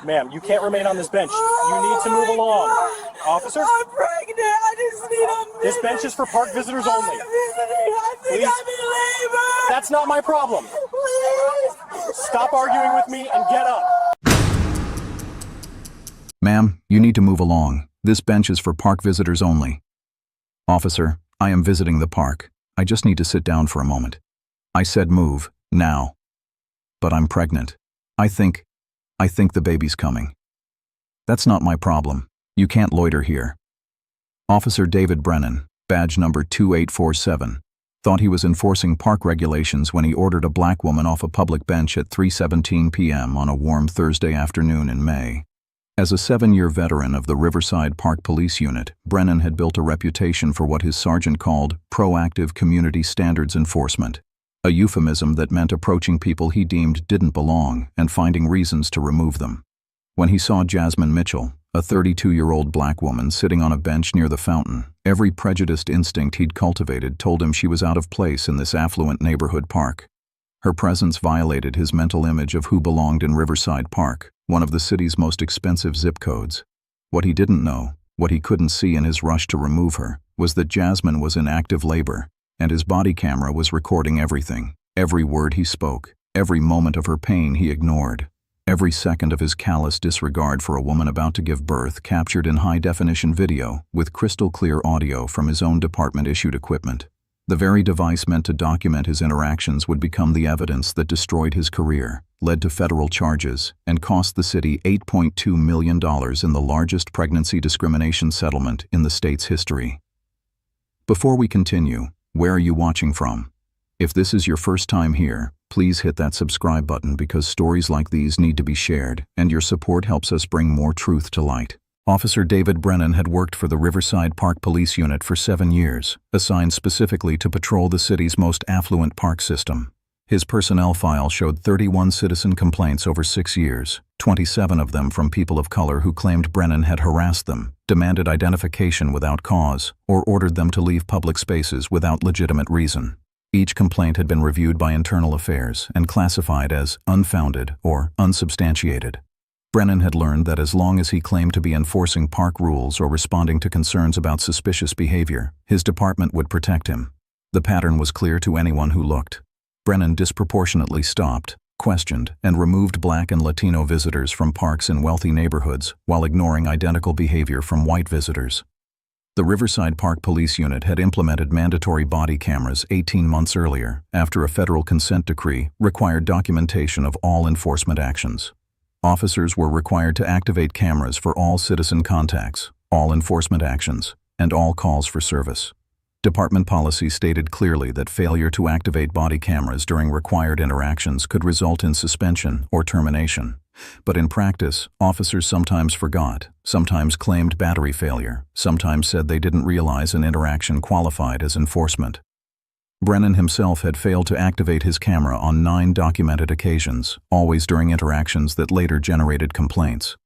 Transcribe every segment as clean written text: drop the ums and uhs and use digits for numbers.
Ma'am, you can't remain on this bench. You need to move along. Officer? I'm pregnant. I just need a minute. This bench is for park visitors only. I'm visiting. I think Please. I'm in labor. That's not my problem. Please. Stop arguing with me and get up. Ma'am, you need to move along. This bench is for park visitors only. Officer, I am visiting the park. I just need to sit down for a moment. I said move, now. But I'm pregnant. I think the baby's coming. That's not my problem. You can't loiter here. Officer David Brennan, badge number 2847, thought he was enforcing park regulations when he ordered a black woman off a public bench at 3:17 p.m. on a warm Thursday afternoon in May. As a 7-year veteran of the Riverside Park Police Unit, Brennan had built a reputation for what his sergeant called proactive community standards enforcement, a euphemism that meant approaching people he deemed didn't belong and finding reasons to remove them. When he saw Jasmine Mitchell, a 32-year-old black woman sitting on a bench near the fountain, every prejudiced instinct he'd cultivated told him she was out of place in this affluent neighborhood park. Her presence violated his mental image of who belonged in Riverside Park, one of the city's most expensive zip codes. What he didn't know, what he couldn't see in his rush to remove her, was that Jasmine was in active labor, and his body camera was recording everything, every word he spoke, every moment of her pain he ignored. Every second of his callous disregard for a woman about to give birth captured in high-definition video with crystal-clear audio from his own department-issued equipment. The very device meant to document his interactions would become the evidence that destroyed his career, led to federal charges, and cost the city $8.2 million in the largest pregnancy discrimination settlement in the state's history. Before we continue, where are you watching from? If this is your first time here, please hit that subscribe button because stories like these need to be shared, and your support helps us bring more truth to light. Officer David Brennan had worked for the Riverside Park Police Unit for 7 years, assigned specifically to patrol the city's most affluent park system. His personnel file showed 31 citizen complaints over 6 years, 27 of them from people of color who claimed Brennan had harassed them, demanded identification without cause, or ordered them to leave public spaces without legitimate reason. Each complaint had been reviewed by Internal Affairs and classified as unfounded or unsubstantiated. Brennan had learned that as long as he claimed to be enforcing park rules or responding to concerns about suspicious behavior, his department would protect him. The pattern was clear to anyone who looked. Brennan disproportionately stopped, questioned, and removed Black and Latino visitors from parks in wealthy neighborhoods while ignoring identical behavior from white visitors. The Riverside Park Police Unit had implemented mandatory body cameras 18 months earlier after a federal consent decree required documentation of all enforcement actions. Officers were required to activate cameras for all citizen contacts, all enforcement actions, and all calls for service. Department policy stated clearly that failure to activate body cameras during required interactions could result in suspension or termination. But in practice, officers sometimes forgot, sometimes claimed battery failure, sometimes said they didn't realize an interaction qualified as enforcement. Brennan himself had failed to activate his camera on 9 documented occasions, always during interactions that later generated complaints.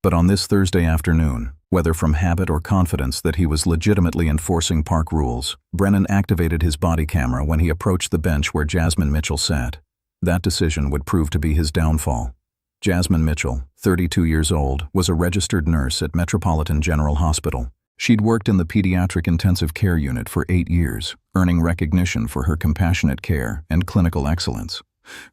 But on this Thursday afternoon, whether from habit or confidence that he was legitimately enforcing park rules, Brennan activated his body camera when he approached the bench where Jasmine Mitchell sat. That decision would prove to be his downfall. Jasmine Mitchell, 32 years old, was a registered nurse at Metropolitan General Hospital. She'd worked in the pediatric intensive care unit for 8 years, earning recognition for her compassionate care and clinical excellence.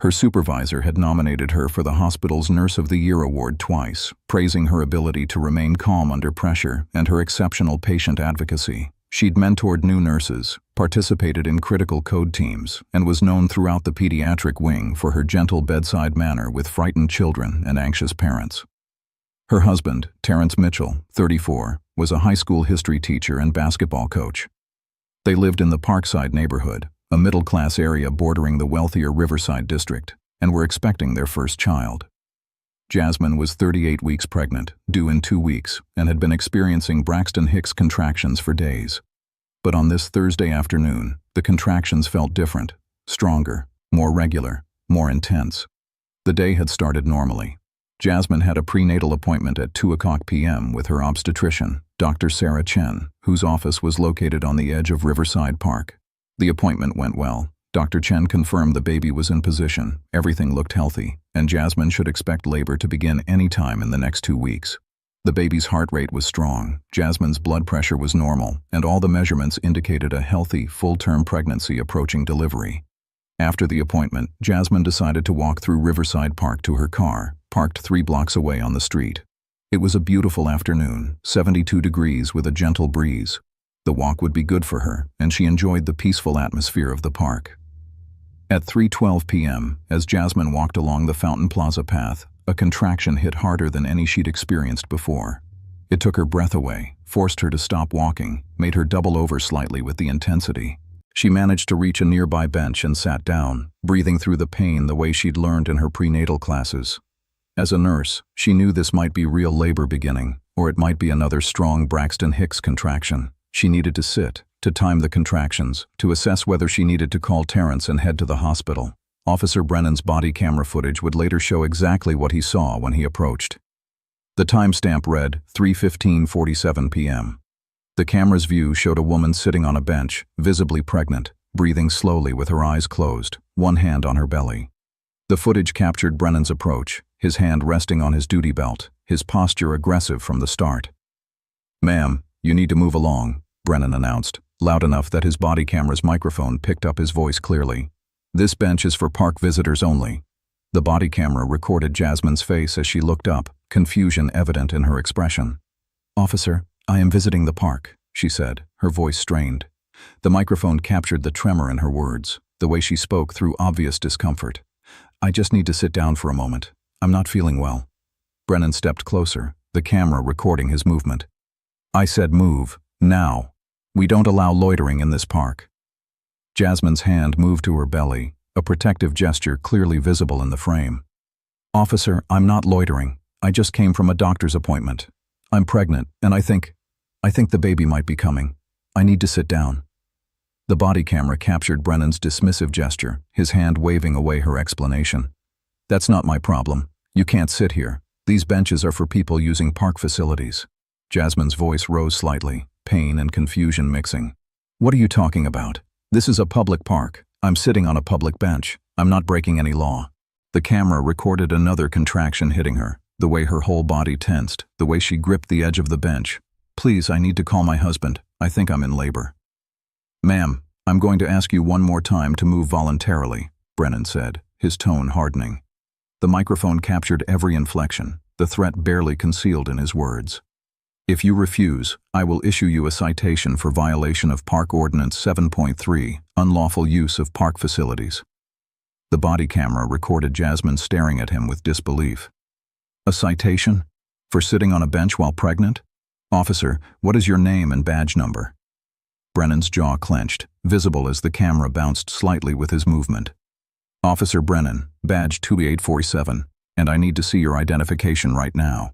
Her supervisor had nominated her for the hospital's Nurse of the Year award twice, praising her ability to remain calm under pressure and her exceptional patient advocacy. She'd mentored new nurses, participated in critical code teams, and was known throughout the pediatric wing for her gentle bedside manner with frightened children and anxious parents. Her husband, Terrence Mitchell, 34, was a high school history teacher and basketball coach. They lived in the Parkside neighborhood, a middle-class area bordering the wealthier Riverside district, and were expecting their first child. Jasmine was 38 weeks pregnant, due in 2 weeks, and had been experiencing Braxton Hicks contractions for days. But on this Thursday afternoon, the contractions felt different, stronger, more regular, more intense. The day had started normally. Jasmine had a prenatal appointment at 2:00 p.m. with her obstetrician, Dr. Sarah Chen, whose office was located on the edge of Riverside Park. The appointment went well, Dr. Chen confirmed the baby was in position, everything looked healthy, and Jasmine should expect labor to begin any time in the next 2 weeks. The baby's heart rate was strong, Jasmine's blood pressure was normal, and all the measurements indicated a healthy, full-term pregnancy approaching delivery. After the appointment, Jasmine decided to walk through Riverside Park to her car, parked 3 blocks away on the street. It was a beautiful afternoon, 72 degrees with a gentle breeze. The walk would be good for her, and she enjoyed the peaceful atmosphere of the park. At 3:12 p.m., as Jasmine walked along the Fountain Plaza path, a contraction hit harder than any she'd experienced before. It took her breath away, forced her to stop walking, made her double over slightly with the intensity. She managed to reach a nearby bench and sat down, breathing through the pain the way she'd learned in her prenatal classes. As a nurse, she knew this might be real labor beginning, or it might be another strong Braxton Hicks contraction. She needed to sit, to time the contractions, to assess whether she needed to call Terrence and head to the hospital. Officer Brennan's body camera footage would later show exactly what he saw when he approached. The timestamp read 3:15:47 p.m. The camera's view showed a woman sitting on a bench, visibly pregnant, breathing slowly with her eyes closed, one hand on her belly. The footage captured Brennan's approach, his hand resting on his duty belt, his posture aggressive from the start. "Ma'am, you need to move along," Brennan announced, loud enough that his body camera's microphone picked up his voice clearly. "This bench is for park visitors only." The body camera recorded Jasmine's face as she looked up, confusion evident in her expression. "Officer, I am visiting the park," she said, her voice strained. The microphone captured the tremor in her words, the way she spoke through obvious discomfort. "I just need to sit down for a moment. I'm not feeling well." Brennan stepped closer, the camera recording his movement. "I said move, now. We don't allow loitering in this park." Jasmine's hand moved to her belly, a protective gesture clearly visible in the frame. "Officer, I'm not loitering. I just came from a doctor's appointment. I'm pregnant, and I think the baby might be coming. I need to sit down." The body camera captured Brennan's dismissive gesture, his hand waving away her explanation. "That's not my problem. You can't sit here. These benches are for people using park facilities." Jasmine's voice rose slightly, pain and confusion mixing. "What are you talking about? This is a public park. I'm sitting on a public bench. I'm not breaking any law." The camera recorded another contraction hitting her, the way her whole body tensed, the way she gripped the edge of the bench. "Please, I need to call my husband. I think I'm in labor." "Ma'am, I'm going to ask you one more time to move voluntarily," Brennan said, his tone hardening. The microphone captured every inflection, the threat barely concealed in his words. "If you refuse, I will issue you a citation for violation of Park Ordinance 7.3, unlawful use of park facilities." The body camera recorded Jasmine staring at him with disbelief. "A citation? For sitting on a bench while pregnant? Officer, what is your name and badge number?" Brennan's jaw clenched, visible as the camera bounced slightly with his movement. "Officer Brennan, badge 2847, and I need to see your identification right now."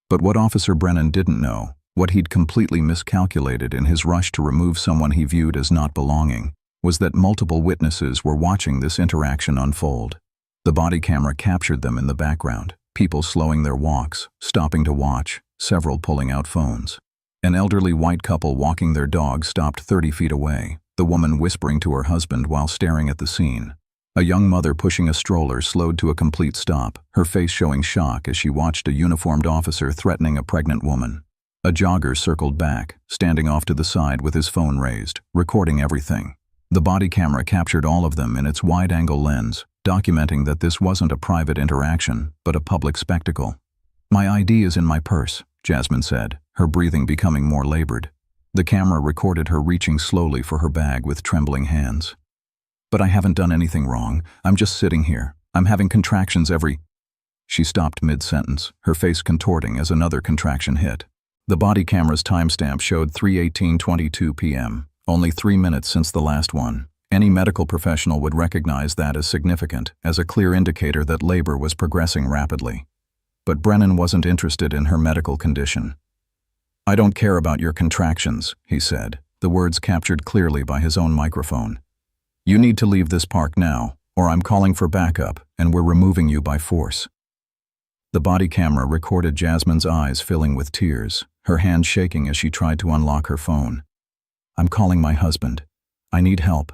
But what Officer Brennan didn't know, what he'd completely miscalculated in his rush to remove someone he viewed as not belonging, was that multiple witnesses were watching this interaction unfold. The body camera captured them in the background, people slowing their walks, stopping to watch, several pulling out phones. An elderly white couple walking their dog stopped 30 feet away, the woman whispering to her husband while staring at the scene. A young mother pushing a stroller slowed to a complete stop, her face showing shock as she watched a uniformed officer threatening a pregnant woman. A jogger circled back, standing off to the side with his phone raised, recording everything. The body camera captured all of them in its wide-angle lens, documenting that this wasn't a private interaction, but a public spectacle. "My ID is in my purse," Jasmine said, her breathing becoming more labored. The camera recorded her reaching slowly for her bag with trembling hands. "But I haven't done anything wrong. I'm just sitting here. I'm having contractions every—" She stopped mid-sentence, her face contorting as another contraction hit. The body camera's timestamp showed 3:18:22 p.m., only 3 minutes since the last one. Any medical professional would recognize that as significant, as a clear indicator that labor was progressing rapidly. But Brennan wasn't interested in her medical condition. "I don't care about your contractions," he said, the words captured clearly by his own microphone. "You need to leave this park now, or I'm calling for backup, and we're removing you by force." The body camera recorded Jasmine's eyes filling with tears, her hand shaking as she tried to unlock her phone. "I'm calling my husband. I need help.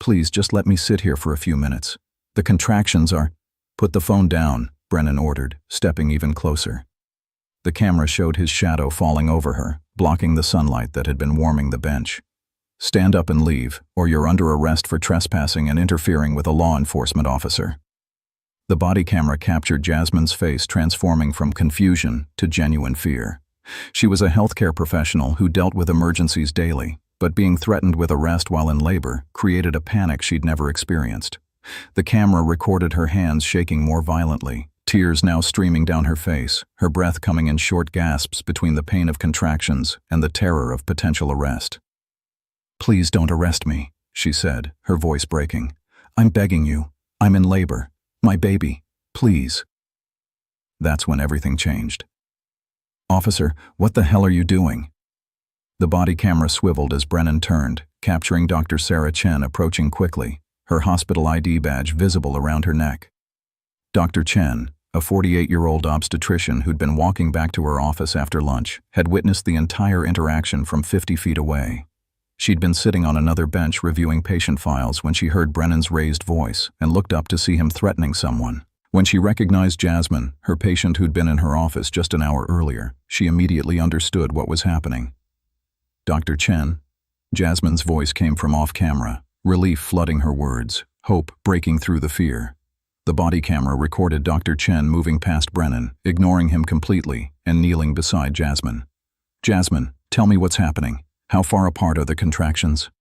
Please just let me sit here for a few minutes. The contractions are— Put the phone down, Brennan ordered, stepping even closer. The camera showed his shadow falling over her, blocking the sunlight that had been warming the bench. Stand up and leave, or you're under arrest for trespassing and interfering with a law enforcement officer. The body camera captured Jasmine's face transforming from confusion to genuine fear. She was a healthcare professional who dealt with emergencies daily, but being threatened with arrest while in labor created a panic she'd never experienced. The camera recorded her hands shaking more violently, tears now streaming down her face, her breath coming in short gasps between the pain of contractions and the terror of potential arrest. "Please don't arrest me," she said, her voice breaking. "I'm begging you. I'm in labor. My baby. Please." That's when everything changed. "Officer, what the hell are you doing?" The body camera swiveled as Brennan turned, capturing Dr. Sarah Chen approaching quickly, her hospital ID badge visible around her neck. Dr. Chen, a 48-year-old obstetrician who'd been walking back to her office after lunch, had witnessed the entire interaction from 50 feet away. She'd been sitting on another bench reviewing patient files when she heard Brennan's raised voice and looked up to see him threatening someone. When she recognized Jasmine, her patient who'd been in her office just an hour earlier, she immediately understood what was happening. "Dr. Chen?" Jasmine's voice came from off-camera, relief flooding her words, hope breaking through the fear. The body camera recorded Dr. Chen moving past Brennan, ignoring him completely, and kneeling beside Jasmine. "Jasmine, tell me what's happening. How far apart are the contractions?"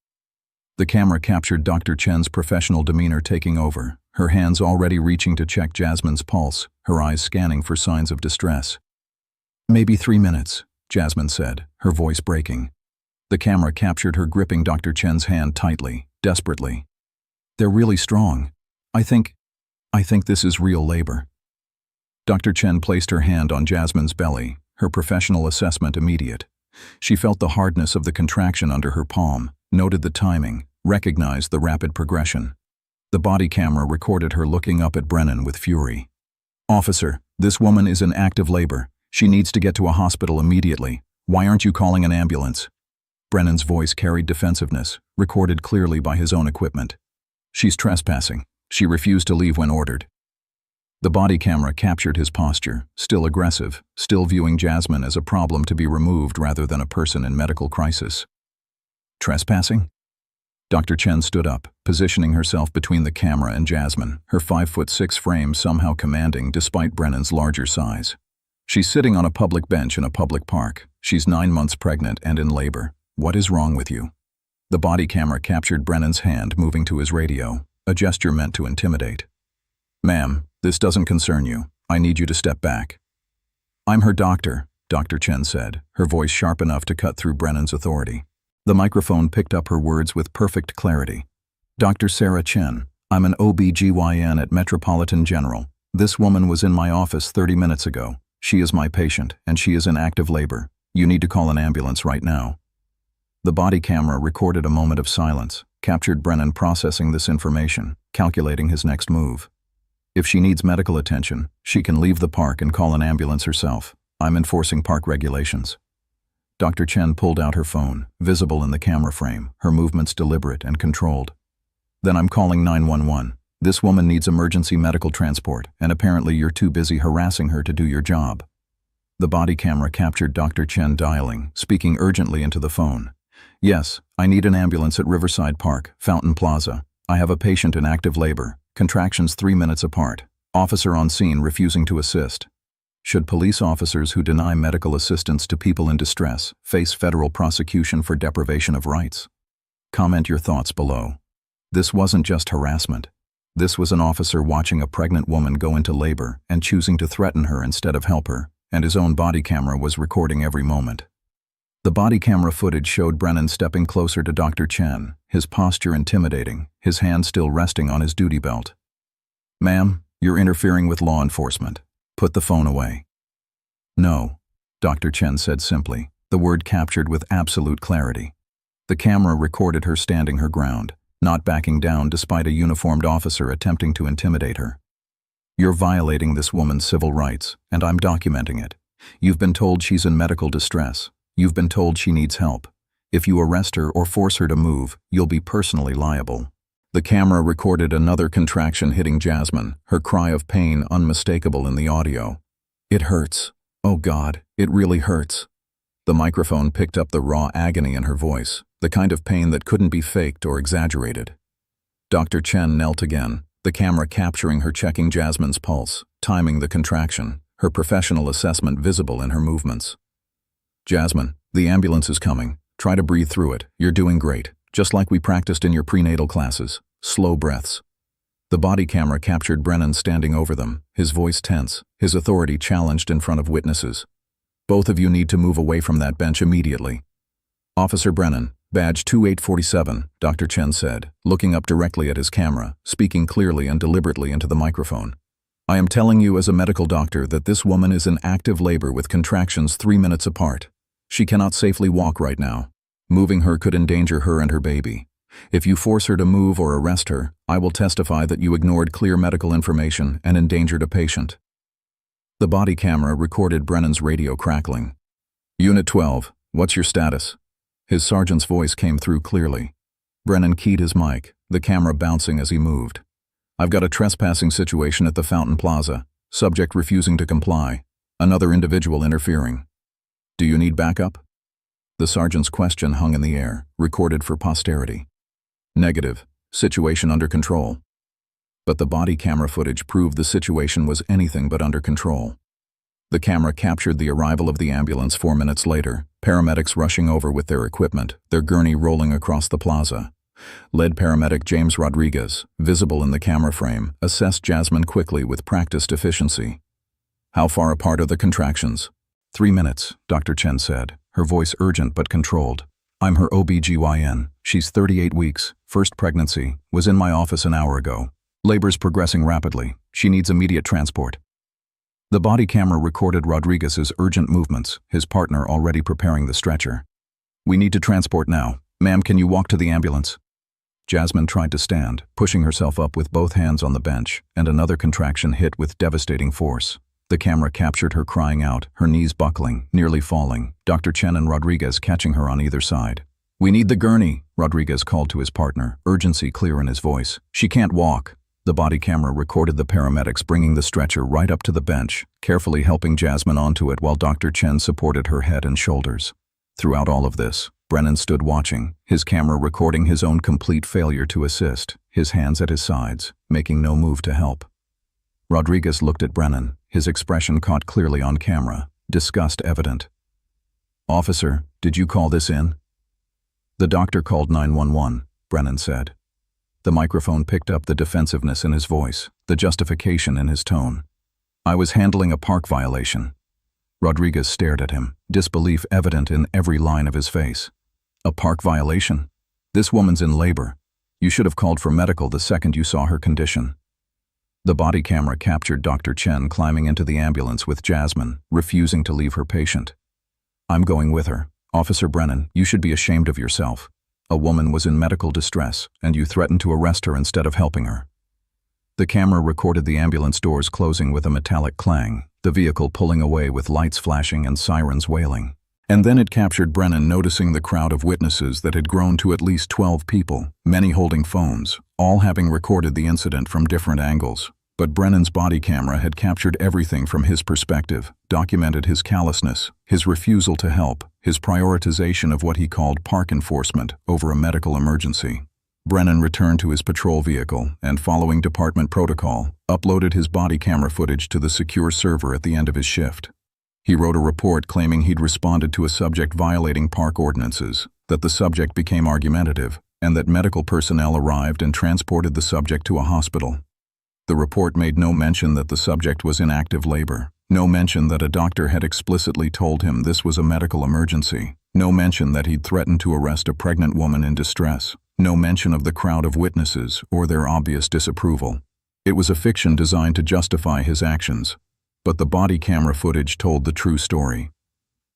The camera captured Dr. Chen's professional demeanor taking over, her hands already reaching to check Jasmine's pulse, her eyes scanning for signs of distress. "Maybe 3 minutes," Jasmine said, her voice breaking. The camera captured her gripping Dr. Chen's hand tightly, desperately. "They're really strong. I think this is real labor." Dr. Chen placed her hand on Jasmine's belly, her professional assessment immediate. She felt the hardness of the contraction under her palm, noted the timing, recognized the rapid progression. The body camera recorded her looking up at Brennan with fury. "Officer, this woman is in active labor. She needs to get to a hospital immediately. Why aren't you calling an ambulance?" Brennan's voice carried defensiveness, recorded clearly by his own equipment. "She's trespassing. She refused to leave when ordered." The body camera captured his posture, still aggressive, still viewing Jasmine as a problem to be removed rather than a person in medical crisis. "Trespassing?" Dr. Chen stood up, positioning herself between the camera and Jasmine, her 5'6" frame somehow commanding despite Brennan's larger size. "She's sitting on a public bench in a public park. She's 9 months pregnant and in labor. What is wrong with you?" The body camera captured Brennan's hand moving to his radio, a gesture meant to intimidate. "Ma'am, this doesn't concern you. I need you to step back." "I'm her doctor," Dr. Chen said, her voice sharp enough to cut through Brennan's authority. The microphone picked up her words with perfect clarity. "Dr. Sarah Chen, I'm an OB/GYN at Metropolitan General. This woman was in my office 30 minutes ago. She is my patient, and she is in active labor. You need to call an ambulance right now." The body camera recorded a moment of silence, captured Brennan processing this information, calculating his next move. "If she needs medical attention, she can leave the park and call an ambulance herself. I'm enforcing park regulations." Dr. Chen pulled out her phone, visible in the camera frame, her movements deliberate and controlled. "Then I'm calling 911. This woman needs emergency medical transport, and apparently you're too busy harassing her to do your job." The body camera captured Dr. Chen dialing, speaking urgently into the phone. "Yes, I need an ambulance at Riverside Park, Fountain Plaza. I have a patient in active labor. Contractions 3 minutes apart. Officer on scene refusing to assist." Should police officers who deny medical assistance to people in distress face federal prosecution for deprivation of rights? Comment your thoughts below. This wasn't just harassment. This was an officer watching a pregnant woman go into labor and choosing to threaten her instead of help her, and his own body camera was recording every moment. The body camera footage showed Brennan stepping closer to Dr. Chen, his posture intimidating, his hand still resting on his duty belt. "Ma'am, you're interfering with law enforcement. Put the phone away." "No," Dr. Chen said simply, the word captured with absolute clarity. The camera recorded her standing her ground, not backing down despite a uniformed officer attempting to intimidate her. "You're violating this woman's civil rights, and I'm documenting it. You've been told she's in medical distress. You've been told she needs help. If you arrest her or force her to move, you'll be personally liable. The camera recorded another contraction hitting Jasmine, her cry of pain unmistakable in the audio. "It hurts. Oh God, it really hurts." The microphone picked up the raw agony in her voice, the kind of pain that couldn't be faked or exaggerated. Dr. Chen knelt again, the camera capturing her checking Jasmine's pulse, timing the contraction, her professional assessment visible in her movements. "Jasmine, the ambulance is coming. Try to breathe through it. You're doing great. Just like we practiced in your prenatal classes. Slow breaths." The body camera captured Brennan standing over them, his voice tense, his authority challenged in front of witnesses. "Both of you need to move away from that bench immediately." "Officer Brennan, badge 2847, Dr. Chen said, looking up directly at his camera, speaking clearly and deliberately into the microphone. "I am telling you as a medical doctor that this woman is in active labor with contractions 3 minutes apart. She cannot safely walk right now. Moving her could endanger her and her baby. If you force her to move or arrest her, I will testify that you ignored clear medical information and endangered a patient." The body camera recorded Brennan's radio crackling. "Unit 12, what's your status?" His sergeant's voice came through clearly. Brennan keyed his mic, the camera bouncing as he moved. "I've got a trespassing situation at the Fountain Plaza. Subject refusing to comply. Another individual interfering. Do you need backup?" The sergeant's question hung in the air, recorded for posterity. "Negative. Situation under control." But the body camera footage proved the situation was anything but under control. The camera captured the arrival of the ambulance 4 minutes later, paramedics rushing over with their equipment, their gurney rolling across the plaza. Lead paramedic James Rodriguez, visible in the camera frame, assessed Jasmine quickly with practiced efficiency. "How far apart are the contractions?" 3 minutes, Dr. Chen said, her voice urgent but controlled. "I'm her OB-GYN. She's 38 weeks, first pregnancy, was in my office an hour ago. Labor's progressing rapidly. She needs immediate transport." The body camera recorded Rodriguez's urgent movements, his partner already preparing the stretcher. "We need to transport now. Ma'am, can you walk to the ambulance?" Jasmine tried to stand, pushing herself up with both hands on the bench, and another contraction hit with devastating force. The camera captured her crying out, her knees buckling, nearly falling, Dr. Chen and Rodriguez catching her on either side. "We need the gurney," Rodriguez called to his partner, urgency clear in his voice. "She can't walk." The body camera recorded the paramedics bringing the stretcher right up to the bench, carefully helping Jasmine onto it while Dr. Chen supported her head and shoulders. Throughout all of this, Brennan stood watching, his camera recording his own complete failure to assist, his hands at his sides, making no move to help. Rodriguez looked at Brennan, his expression caught clearly on camera, disgust evident. "Officer, did you call this in?" "The doctor called 911, Brennan said. The microphone picked up the defensiveness in his voice, the justification in his tone. "I was handling a park violation." Rodriguez stared at him, disbelief evident in every line of his face. "A park violation? This woman's in labor. You should have called for medical the second you saw her condition." The body camera captured Dr. Chen climbing into the ambulance with Jasmine, refusing to leave her patient. "I'm going with her. Officer Brennan, you should be ashamed of yourself. A woman was in medical distress, and you threatened to arrest her instead of helping her." The camera recorded the ambulance doors closing with a metallic clang, the vehicle pulling away with lights flashing and sirens wailing. And then it captured Brennan noticing the crowd of witnesses that had grown to at least 12 people, many holding phones, all having recorded the incident from different angles. But Brennan's body camera had captured everything from his perspective, documented his callousness, his refusal to help, his prioritization of what he called park enforcement over a medical emergency. Brennan returned to his patrol vehicle and, following department protocol, uploaded his body camera footage to the secure server at the end of his shift. He wrote a report claiming he'd responded to a subject violating park ordinances, that the subject became argumentative, and that medical personnel arrived and transported the subject to a hospital. The report made no mention that the subject was in active labor, no mention that a doctor had explicitly told him this was a medical emergency, no mention that he'd threatened to arrest a pregnant woman in distress, no mention of the crowd of witnesses or their obvious disapproval. It was a fiction designed to justify his actions, but the body camera footage told the true story.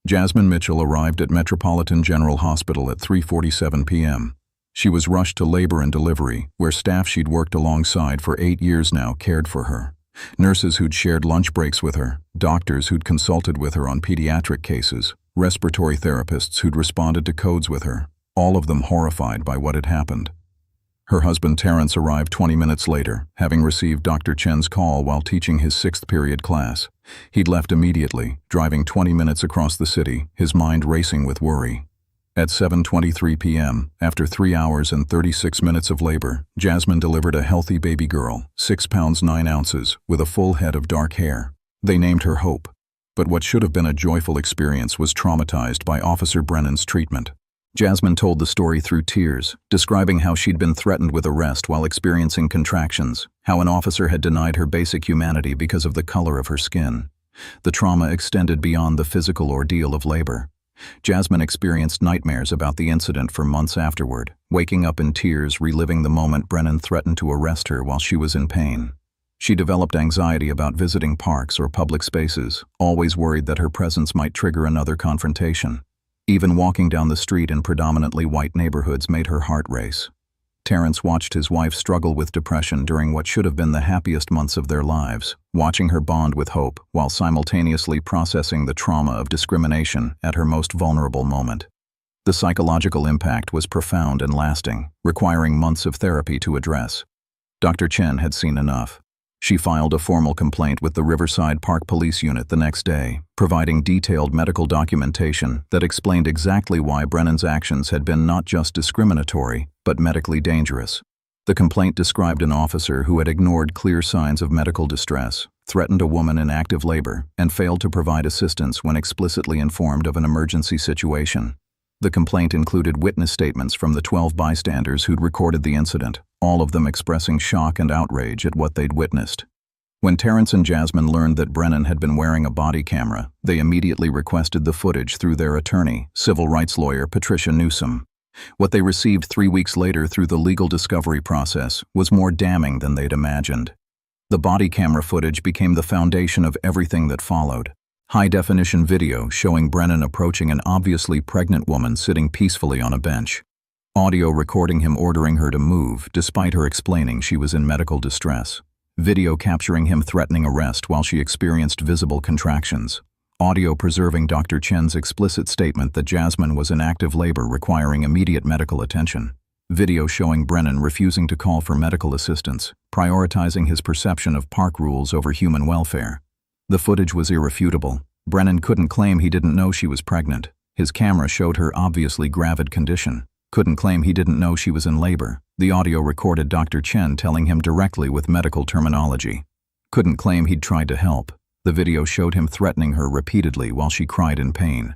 Jasmine Mitchell arrived at Metropolitan General Hospital at 3:47 p.m. She was rushed to labor and delivery, where staff she'd worked alongside for 8 years now cared for her. Nurses who'd shared lunch breaks with her, doctors who'd consulted with her on pediatric cases, respiratory therapists who'd responded to codes with her, all of them horrified by what had happened. Her husband Terrence arrived 20 minutes later, having received Dr. Chen's call while teaching his 6th period class. He'd left immediately, driving 20 minutes across the city, his mind racing with worry. At 7:23 p.m., after 3 hours and 36 minutes of labor, Jasmine delivered a healthy baby girl, 6 pounds 9 ounces, with a full head of dark hair. They named her Hope. But what should have been a joyful experience was traumatized by Officer Brennan's treatment. Jasmine told the story through tears, describing how she'd been threatened with arrest while experiencing contractions, how an officer had denied her basic humanity because of the color of her skin. The trauma extended beyond the physical ordeal of labor. Jasmine experienced nightmares about the incident for months afterward, waking up in tears reliving the moment Brennan threatened to arrest her while she was in pain. She developed anxiety about visiting parks or public spaces, always worried that her presence might trigger another confrontation. Even walking down the street in predominantly white neighborhoods made her heart race. Terrence watched his wife struggle with depression during what should have been the happiest months of their lives, watching her bond with Hope while simultaneously processing the trauma of discrimination at her most vulnerable moment. The psychological impact was profound and lasting, requiring months of therapy to address. Dr. Chen had seen enough. She filed a formal complaint with the Riverside Park Police Unit the next day, providing detailed medical documentation that explained exactly why Brennan's actions had been not just discriminatory, but medically dangerous. The complaint described an officer who had ignored clear signs of medical distress, threatened a woman in active labor, and failed to provide assistance when explicitly informed of an emergency situation. The complaint included witness statements from the 12 bystanders who'd recorded the incident, all of them expressing shock and outrage at what they'd witnessed. When Terrence and Jasmine learned that Brennan had been wearing a body camera, they immediately requested the footage through their attorney, civil rights lawyer Patricia Newsom. What they received 3 weeks later through the legal discovery process was more damning than they'd imagined. The body camera footage became the foundation of everything that followed. High-definition video showing Brennan approaching an obviously pregnant woman sitting peacefully on a bench. Audio recording him ordering her to move, despite her explaining she was in medical distress. Video capturing him threatening arrest while she experienced visible contractions. Audio preserving Dr. Chen's explicit statement that Jasmine was in active labor requiring immediate medical attention. Video showing Brennan refusing to call for medical assistance, prioritizing his perception of park rules over human welfare. The footage was irrefutable. Brennan couldn't claim he didn't know she was pregnant. His camera showed her obviously gravid condition. Couldn't claim he didn't know she was in labor. The audio recorded Dr. Chen telling him directly with medical terminology. Couldn't claim he'd tried to help. The video showed him threatening her repeatedly while she cried in pain.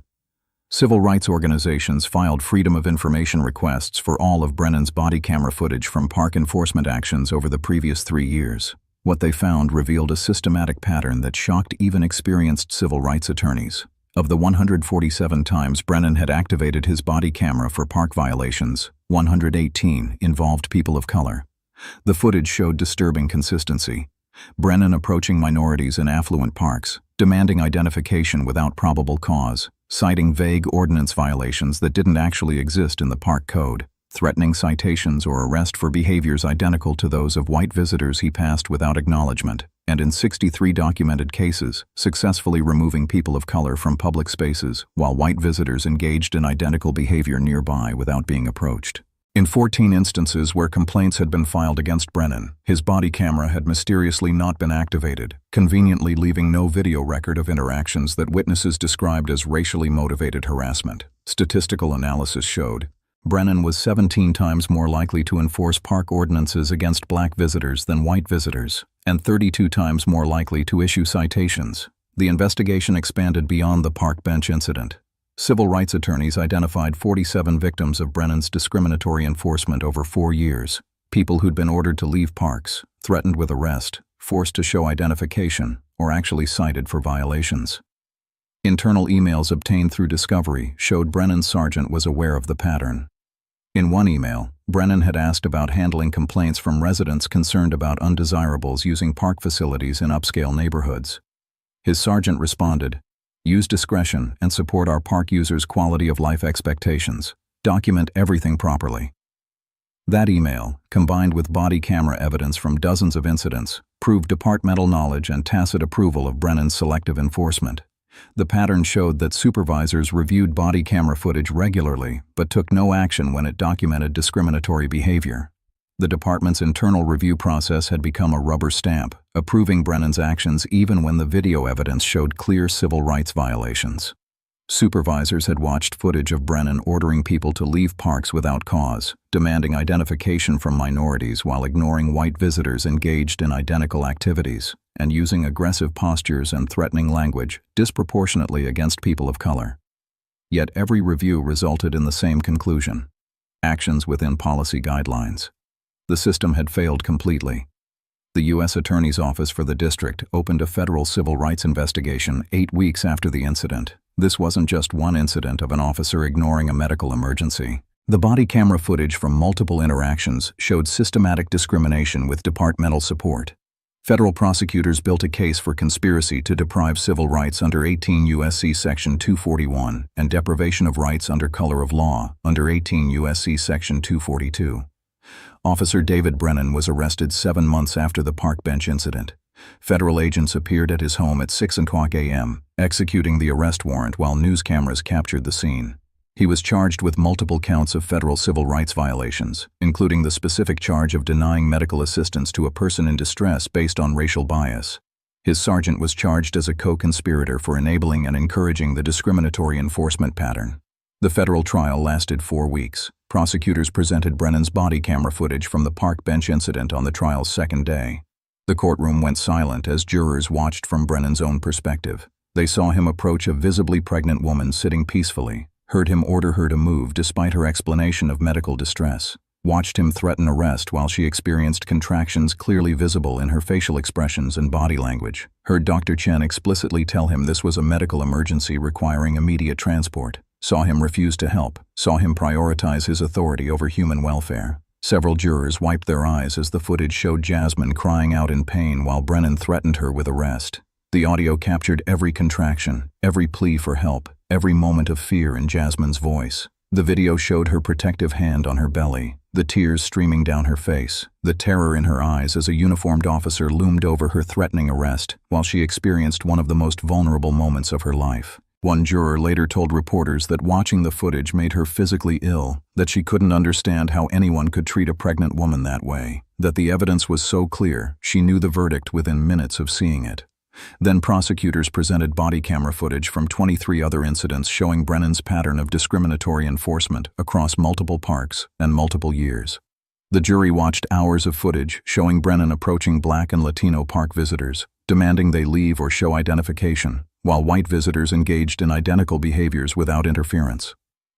Civil rights organizations filed Freedom of Information requests for all of Brennan's body camera footage from park enforcement actions over the previous 3 years. What they found revealed a systematic pattern that shocked even experienced civil rights attorneys. Of the 147 times Brennan had activated his body camera for park violations, 118 involved people of color. The footage showed disturbing consistency. Brennan approaching minorities in affluent parks, demanding identification without probable cause, citing vague ordinance violations that didn't actually exist in the park code, threatening citations or arrest for behaviors identical to those of white visitors he passed without acknowledgement, and in 63 documented cases, successfully removing people of color from public spaces while white visitors engaged in identical behavior nearby without being approached. In 14 instances where complaints had been filed against Brennan, his body camera had mysteriously not been activated, conveniently leaving no video record of interactions that witnesses described as racially motivated harassment. Statistical analysis showed Brennan was 17 times more likely to enforce park ordinances against black visitors than white visitors, and 32 times more likely to issue citations. The investigation expanded beyond the park bench incident. Civil rights attorneys identified 47 victims of Brennan's discriminatory enforcement over 4 years, people who'd been ordered to leave parks, threatened with arrest, forced to show identification, or actually cited for violations. Internal emails obtained through discovery showed Brennan's sergeant was aware of the pattern. In one email, Brennan had asked about handling complaints from residents concerned about undesirables using park facilities in upscale neighborhoods. His sergeant responded, "Use discretion and support our park users' quality of life expectations. Document everything properly." That email, combined with body camera evidence from dozens of incidents, proved departmental knowledge and tacit approval of Brennan's selective enforcement. The pattern showed that supervisors reviewed body camera footage regularly but took no action when it documented discriminatory behavior. The department's internal review process had become a rubber stamp, approving Brennan's actions even when the video evidence showed clear civil rights violations. Supervisors had watched footage of Brennan ordering people to leave parks without cause, demanding identification from minorities while ignoring white visitors engaged in identical activities, and using aggressive postures and threatening language disproportionately against people of color. Yet every review resulted in the same conclusion: actions within policy guidelines. The system had failed completely. The U.S. Attorney's Office for the district opened a federal civil rights investigation 8 weeks after the incident. This wasn't just one incident of an officer ignoring a medical emergency. The body camera footage from multiple interactions showed systematic discrimination with departmental support. Federal prosecutors built a case for conspiracy to deprive civil rights under 18 U.S.C. Section 241 and deprivation of rights under color of law under 18 U.S.C. Section 242. Officer David Brennan was arrested 7 months after the park bench incident. Federal agents appeared at his home at 6:00 a.m., executing the arrest warrant while news cameras captured the scene. He was charged with multiple counts of federal civil rights violations, including the specific charge of denying medical assistance to a person in distress based on racial bias. His sergeant was charged as a co-conspirator for enabling and encouraging the discriminatory enforcement pattern. The federal trial lasted 4 weeks. Prosecutors presented Brennan's body camera footage from the park bench incident on the trial's second day. The courtroom went silent as jurors watched from Brennan's own perspective. They saw him approach a visibly pregnant woman sitting peacefully, heard him order her to move despite her explanation of medical distress, watched him threaten arrest while she experienced contractions clearly visible in her facial expressions and body language, heard Dr. Chen explicitly tell him this was a medical emergency requiring immediate transport, saw him refuse to help, saw him prioritize his authority over human welfare. Several jurors wiped their eyes as the footage showed Jasmine crying out in pain while Brennan threatened her with arrest. The audio captured every contraction, every plea for help, every moment of fear in Jasmine's voice. The video showed her protective hand on her belly, the tears streaming down her face, the terror in her eyes as a uniformed officer loomed over her threatening arrest while she experienced one of the most vulnerable moments of her life. One juror later told reporters that watching the footage made her physically ill, that she couldn't understand how anyone could treat a pregnant woman that way, that the evidence was so clear she knew the verdict within minutes of seeing it. Then prosecutors presented body camera footage from 23 other incidents showing Brennan's pattern of discriminatory enforcement across multiple parks and multiple years. The jury watched hours of footage showing Brennan approaching Black and Latino park visitors, demanding they leave or show identification, while white visitors engaged in identical behaviors without interference.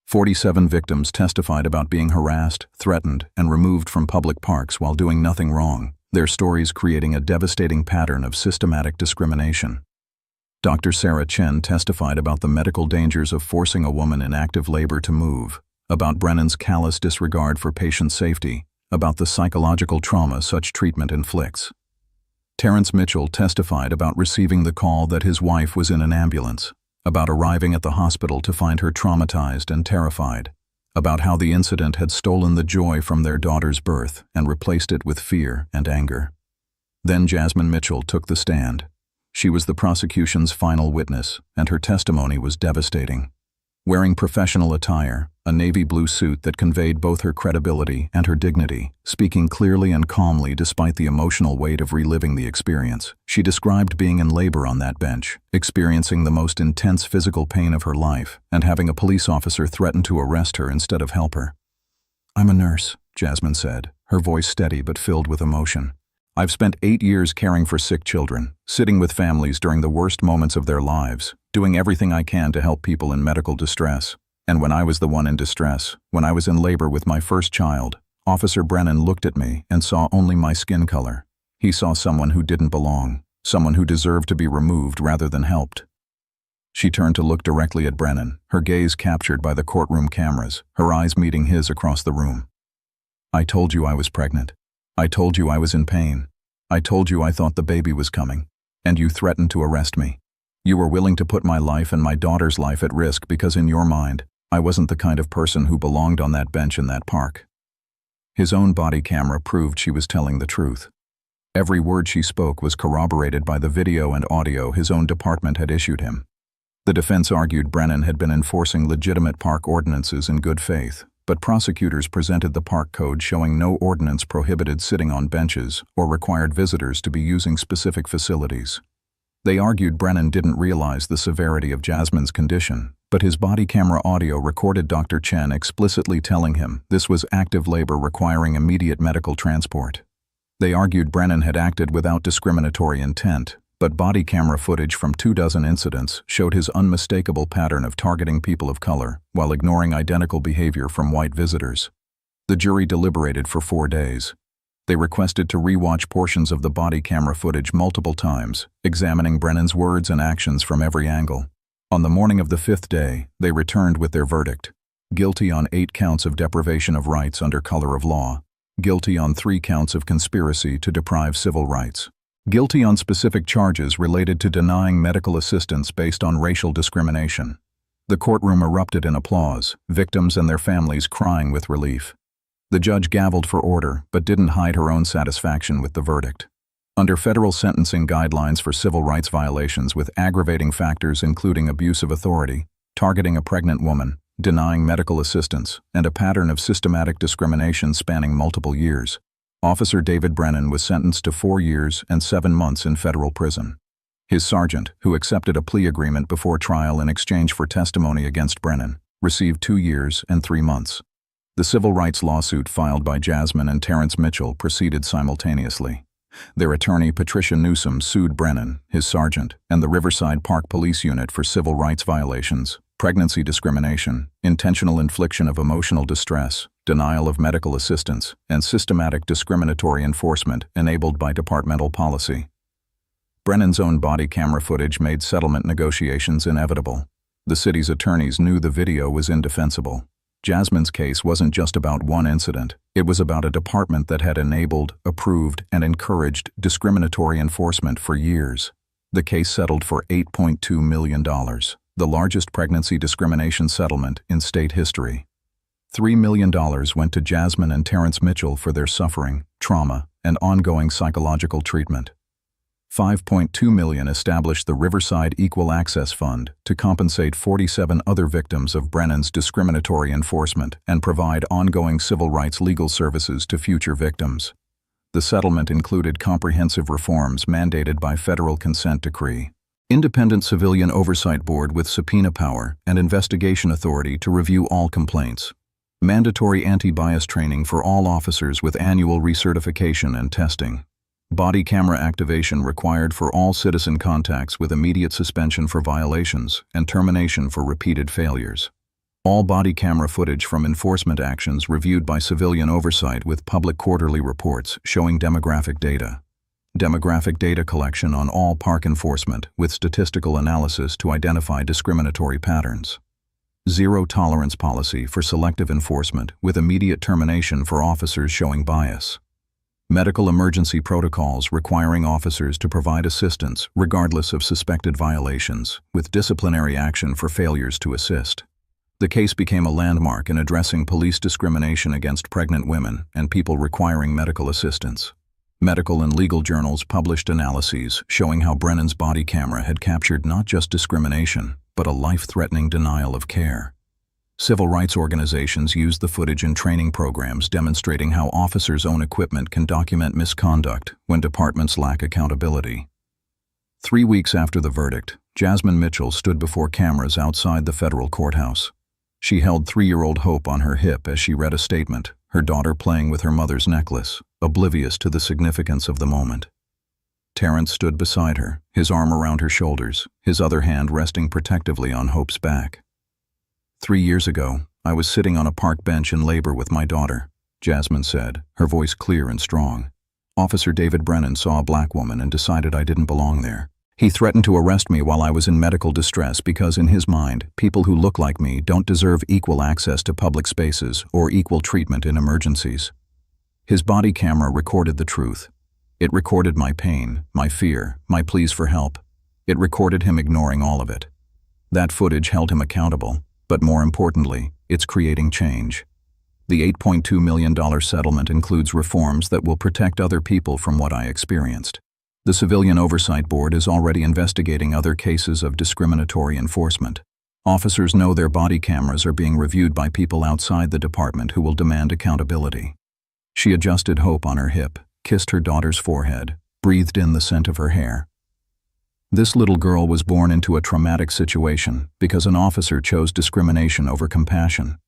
47 victims testified about being harassed, threatened, and removed from public parks while doing nothing wrong, their stories creating a devastating pattern of systematic discrimination. Dr. Sarah Chen testified about the medical dangers of forcing a woman in active labor to move, about Brennan's callous disregard for patient safety, about the psychological trauma such treatment inflicts. Terrence Mitchell testified about receiving the call that his wife was in an ambulance, about arriving at the hospital to find her traumatized and terrified, about how the incident had stolen the joy from their daughter's birth and replaced it with fear and anger. Then Jasmine Mitchell took the stand. She was the prosecution's final witness, and her testimony was devastating. Wearing professional attire, a navy blue suit that conveyed both her credibility and her dignity, speaking clearly and calmly despite the emotional weight of reliving the experience, she described being in labor on that bench, experiencing the most intense physical pain of her life, and having a police officer threaten to arrest her instead of help her. "I'm a nurse," Jasmine said, her voice steady but filled with emotion. "I've spent 8 years caring for sick children, sitting with families during the worst moments of their lives, doing everything I can to help people in medical distress. And when I was the one in distress, when I was in labor with my first child, Officer Brennan looked at me and saw only my skin color. He saw someone who didn't belong, someone who deserved to be removed rather than helped." She turned to look directly at Brennan, her gaze captured by the courtroom cameras, her eyes meeting his across the room. "I told you I was pregnant. I told you I was in pain. I told you I thought the baby was coming. And you threatened to arrest me. You were willing to put my life and my daughter's life at risk because in your mind, I wasn't the kind of person who belonged on that bench in that park." His own body camera proved she was telling the truth. Every word she spoke was corroborated by the video and audio his own department had issued him. The defense argued Brennan had been enforcing legitimate park ordinances in good faith, but prosecutors presented the park code showing no ordinance prohibited sitting on benches or required visitors to be using specific facilities. They argued Brennan didn't realize the severity of Jasmine's condition, but his body camera audio recorded Dr. Chen explicitly telling him this was active labor requiring immediate medical transport. They argued Brennan had acted without discriminatory intent, but body camera footage from 24 incidents showed his unmistakable pattern of targeting people of color while ignoring identical behavior from white visitors. The jury deliberated for 4 days. They requested to re-watch portions of the body camera footage multiple times, examining Brennan's words and actions from every angle. On the morning of the 5th day, they returned with their verdict: guilty on 8 counts of deprivation of rights under color of law, guilty on 3 counts of conspiracy to deprive civil rights, guilty on specific charges related to denying medical assistance based on racial discrimination. The courtroom erupted in applause, victims and their families crying with relief. The judge gavelled for order, but didn't hide her own satisfaction with the verdict. Under federal sentencing guidelines for civil rights violations with aggravating factors including abuse of authority, targeting a pregnant woman, denying medical assistance, and a pattern of systematic discrimination spanning multiple years, Officer David Brennan was sentenced to 4 years and 7 months in federal prison. His sergeant, who accepted a plea agreement before trial in exchange for testimony against Brennan, received 2 years and 3 months. The civil rights lawsuit filed by Jasmine and Terrence Mitchell proceeded simultaneously. Their attorney Patricia Newsom sued Brennan, his sergeant, and the Riverside Park Police Unit for civil rights violations, pregnancy discrimination, intentional infliction of emotional distress, denial of medical assistance, and systematic discriminatory enforcement enabled by departmental policy. Brennan's own body camera footage made settlement negotiations inevitable. The city's attorneys knew the video was indefensible. Jasmine's case wasn't just about one incident. It was about a department that had enabled, approved, and encouraged discriminatory enforcement for years. The case settled for $8.2 million, the largest pregnancy discrimination settlement in state history. $3 million went to Jasmine and Terrence Mitchell for their suffering, trauma, and ongoing psychological treatment. $5.2 million established the Riverside Equal Access Fund to compensate 47 other victims of Brennan's discriminatory enforcement and provide ongoing civil rights legal services to future victims. The settlement included comprehensive reforms mandated by federal consent decree, independent civilian oversight board with subpoena power and investigation authority to review all complaints, mandatory anti-bias training for all officers with annual recertification and testing, body camera activation required for all citizen contacts with immediate suspension for violations and termination for repeated failures. All body camera footage from enforcement actions reviewed by civilian oversight with public quarterly reports showing demographic data. Demographic data collection on all park enforcement with statistical analysis to identify discriminatory patterns. Zero tolerance policy for selective enforcement with immediate termination for officers showing bias. Medical emergency protocols requiring officers to provide assistance regardless of suspected violations, with disciplinary action for failures to assist. The case became a landmark in addressing police discrimination against pregnant women and people requiring medical assistance. Medical and legal journals published analyses showing how Brennan's body camera had captured not just discrimination, but a life-threatening denial of care. Civil rights organizations used the footage in training programs demonstrating how officers' own equipment can document misconduct when departments lack accountability. 3 weeks after the verdict, Jasmine Mitchell stood before cameras outside the federal courthouse. She held 3-year-old Hope on her hip as she read a statement, her daughter playing with her mother's necklace, oblivious to the significance of the moment. Terrence stood beside her, his arm around her shoulders, his other hand resting protectively on Hope's back. 3 years ago, I was sitting on a park bench in labor with my daughter, Jasmine said, her voice clear and strong. Officer David Brennan saw a black woman and decided I didn't belong there. He threatened to arrest me while I was in medical distress because in his mind, people who look like me don't deserve equal access to public spaces or equal treatment in emergencies. His body camera recorded the truth. It recorded my pain, my fear, my pleas for help. It recorded him ignoring all of it. That footage held him accountable. But more importantly, it's creating change. The $8.2 million settlement includes reforms that will protect other people from what I experienced. The Civilian Oversight Board is already investigating other cases of discriminatory enforcement. Officers know their body cameras are being reviewed by people outside the department who will demand accountability. She adjusted Hope on her hip, kissed her daughter's forehead, breathed in the scent of her hair. This little girl was born into a traumatic situation because an officer chose discrimination over compassion.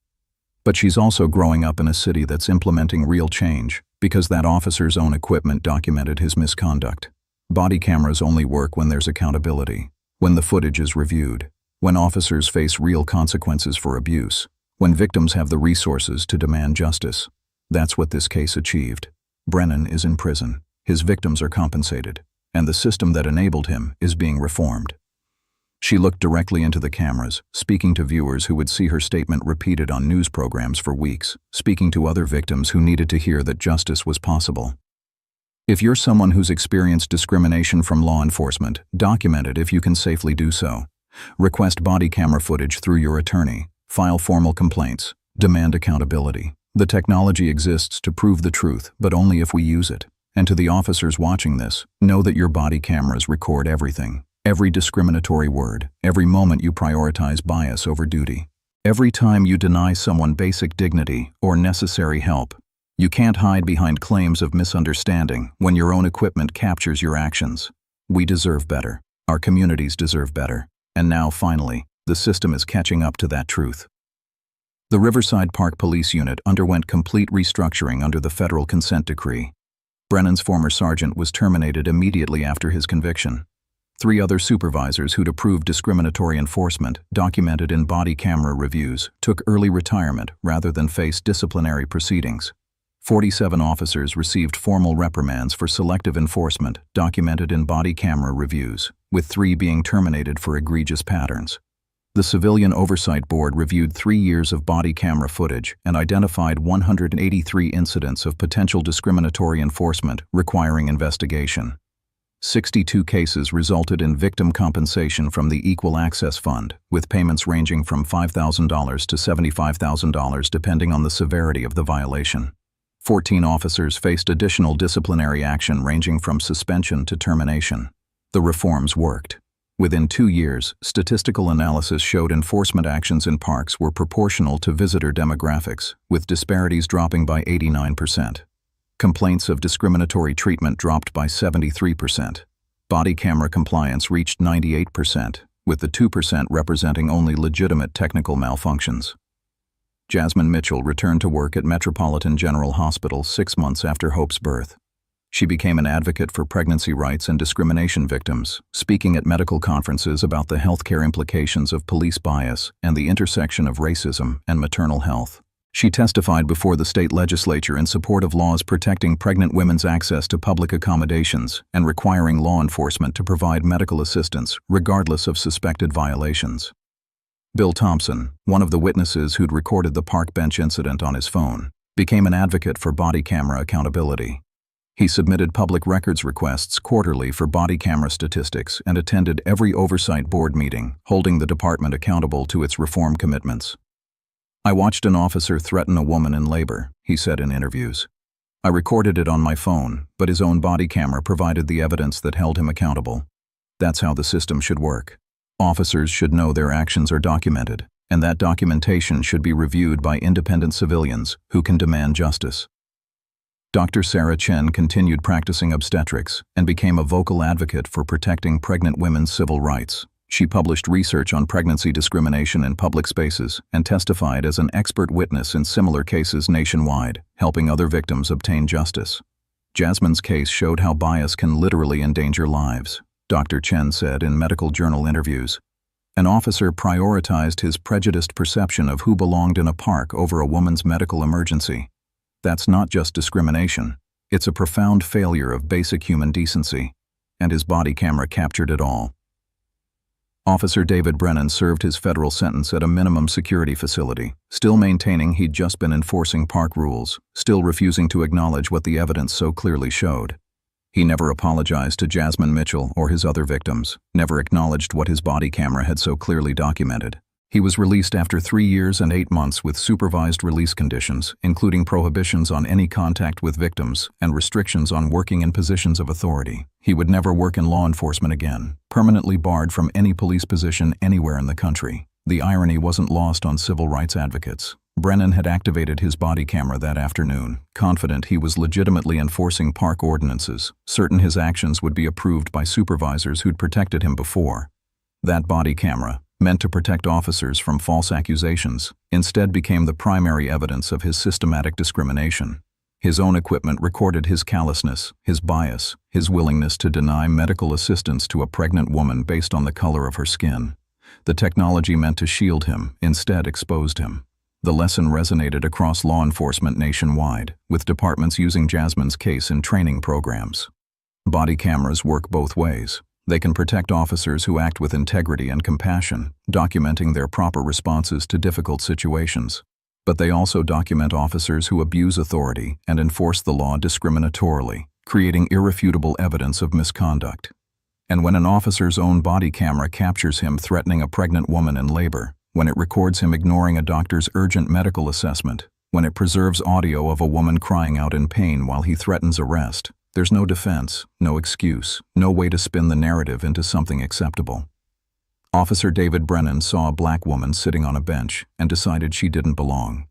But she's also growing up in a city that's implementing real change because that officer's own equipment documented his misconduct. Body cameras only work when there's accountability, when the footage is reviewed, when officers face real consequences for abuse, when victims have the resources to demand justice. That's what this case achieved. Brennan is in prison, his victims are compensated, and the system that enabled him is being reformed. She looked directly into the cameras, speaking to viewers who would see her statement repeated on news programs for weeks, speaking to other victims who needed to hear that justice was possible. If you're someone who's experienced discrimination from law enforcement, document it if you can safely do so. Request body camera footage through your attorney. File formal complaints. Demand accountability. The technology exists to prove the truth, but only if we use it. And to the officers watching this, know that your body cameras record everything. Every discriminatory word, every moment you prioritize bias over duty. Every time you deny someone basic dignity or necessary help. You can't hide behind claims of misunderstanding when your own equipment captures your actions. We deserve better. Our communities deserve better. And now, finally, the system is catching up to that truth. The Riverside Park Police Unit underwent complete restructuring under the federal consent decree. Brennan's former sergeant was terminated immediately after his conviction. 3 other supervisors who'd approved discriminatory enforcement, documented in body camera reviews, took early retirement rather than face disciplinary proceedings. 47 officers received formal reprimands for selective enforcement, documented in body camera reviews, with 3 being terminated for egregious patterns. The Civilian Oversight Board reviewed 3 years of body camera footage and identified 183 incidents of potential discriminatory enforcement requiring investigation. 62 cases resulted in victim compensation from the Equal Access Fund, with payments ranging from $5,000 to $75,000 depending on the severity of the violation. 14 officers faced additional disciplinary action ranging from suspension to termination. The reforms worked. Within 2 years, statistical analysis showed enforcement actions in parks were proportional to visitor demographics, with disparities dropping by 89%. Complaints of discriminatory treatment dropped by 73%. Body camera compliance reached 98%, with the 2% representing only legitimate technical malfunctions. Jasmine Mitchell returned to work at Metropolitan General Hospital 6 months after Hope's birth. She became an advocate for pregnancy rights and discrimination victims, speaking at medical conferences about the healthcare implications of police bias and the intersection of racism and maternal health. She testified before the state legislature in support of laws protecting pregnant women's access to public accommodations and requiring law enforcement to provide medical assistance regardless of suspected violations. Bill Thompson, one of the witnesses who'd recorded the park bench incident on his phone, became an advocate for body camera accountability. He submitted public records requests quarterly for body camera statistics and attended every oversight board meeting, holding the department accountable to its reform commitments. "I watched an officer threaten a woman in labor," he said in interviews. "I recorded it on my phone, but his own body camera provided the evidence that held him accountable. That's how the system should work. Officers should know their actions are documented, and that documentation should be reviewed by independent civilians who can demand justice." Dr. Sarah Chen continued practicing obstetrics and became a vocal advocate for protecting pregnant women's civil rights. She published research on pregnancy discrimination in public spaces and testified as an expert witness in similar cases nationwide, helping other victims obtain justice. Jasmine's case showed how bias can literally endanger lives, Dr. Chen said in medical journal interviews. An officer prioritized his prejudiced perception of who belonged in a park over a woman's medical emergency. That's not just discrimination, it's a profound failure of basic human decency. And his body camera captured it all. Officer David Brennan served his federal sentence at a minimum security facility, still maintaining he'd just been enforcing park rules, still refusing to acknowledge what the evidence so clearly showed. He never apologized to Jasmine Mitchell or his other victims, never acknowledged what his body camera had so clearly documented. He was released after 3 years and 8 months with supervised release conditions, including prohibitions on any contact with victims and restrictions on working in positions of authority. He would never work in law enforcement again, permanently barred from any police position anywhere in the country. The irony wasn't lost on civil rights advocates. Brennan had activated his body camera that afternoon, confident he was legitimately enforcing park ordinances, certain his actions would be approved by supervisors who'd protected him before. That body camera, meant to protect officers from false accusations, instead became the primary evidence of his systematic discrimination. His own equipment recorded his callousness, his bias, his willingness to deny medical assistance to a pregnant woman based on the color of her skin. The technology meant to shield him, instead exposed him. The lesson resonated across law enforcement nationwide, with departments using Jasmine's case in training programs. Body cameras work both ways. They can protect officers who act with integrity and compassion, documenting their proper responses to difficult situations. But they also document officers who abuse authority and enforce the law discriminatorily, creating irrefutable evidence of misconduct. And when an officer's own body camera captures him threatening a pregnant woman in labor, when it records him ignoring a doctor's urgent medical assessment, when it preserves audio of a woman crying out in pain while he threatens arrest, there's no defense, no excuse, no way to spin the narrative into something acceptable. Officer David Brennan saw a black woman sitting on a bench and decided she didn't belong.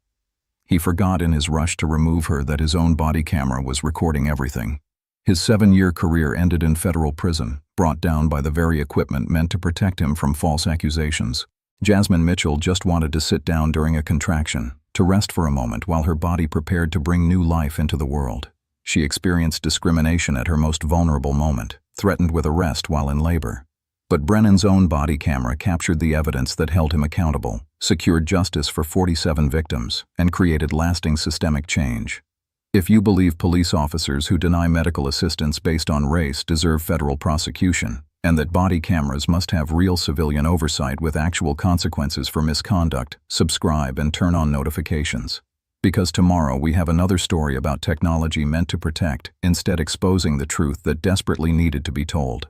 He forgot in his rush to remove her that his own body camera was recording everything. His 7-year career ended in federal prison, brought down by the very equipment meant to protect him from false accusations. Jasmine Mitchell just wanted to sit down during a contraction, to rest for a moment while her body prepared to bring new life into the world. She experienced discrimination at her most vulnerable moment, threatened with arrest while in labor. But Brennan's own body camera captured the evidence that held him accountable, secured justice for 47 victims, and created lasting systemic change. If you believe police officers who deny medical assistance based on race deserve federal prosecution, and that body cameras must have real civilian oversight with actual consequences for misconduct, subscribe and turn on notifications. Because tomorrow we have another story about technology meant to protect, instead exposing the truth that desperately needed to be told.